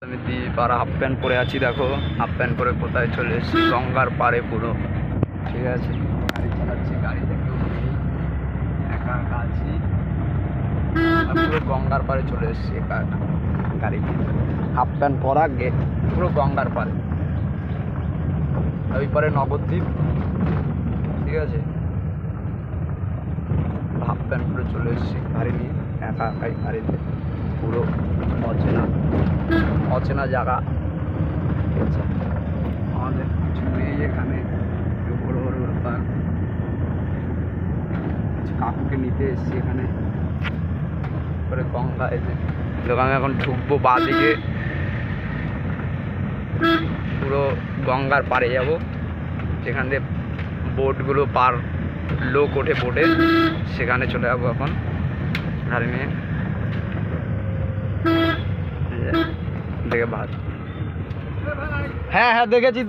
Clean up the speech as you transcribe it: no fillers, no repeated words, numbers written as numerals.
আমি পাড়া half pant পরে আছি, দেখো হাফ প্যান্ট পরে কোথায় চলে এসেছি, গঙ্গার পাড়ে পুরো। ঠিক আছে, গাড়ি চালাচ্ছি, গাড়ি থেকেও একা একা আছি, পুরো গঙ্গার পাড়ে চলে এসেছি একা একা গাড়ি, হাফ প্যান্ট পরা পুরো গঙ্গার পাড়ে, ওই পারে নবদ্বীপ। ঠিক আছে, হাফ প্যান্ট পরে চলে এসেছি গাড়ি নিয়ে, একা একাই গাড়িতে, পুরো অচেনা জায়গা। ঠিক আছে, আমাদের কিছু নেই এখানে, বড় বড় ব্যাপার, কাকুকে নিতে এসেছি এখানে পরে গঙ্গা। এসে দোকানে এখন ঢুকবো বাঁ দিকে, পুরো গঙ্গার পাড়ে যাব, যেখান দিয়ে বোটগুলো পার লোক ওঠে বোটে, সেখানে চলে যাবো এখন গাড়ি নিয়ে। দেখে ভাত, হ্যাঁ হ্যাঁ দেখেছি।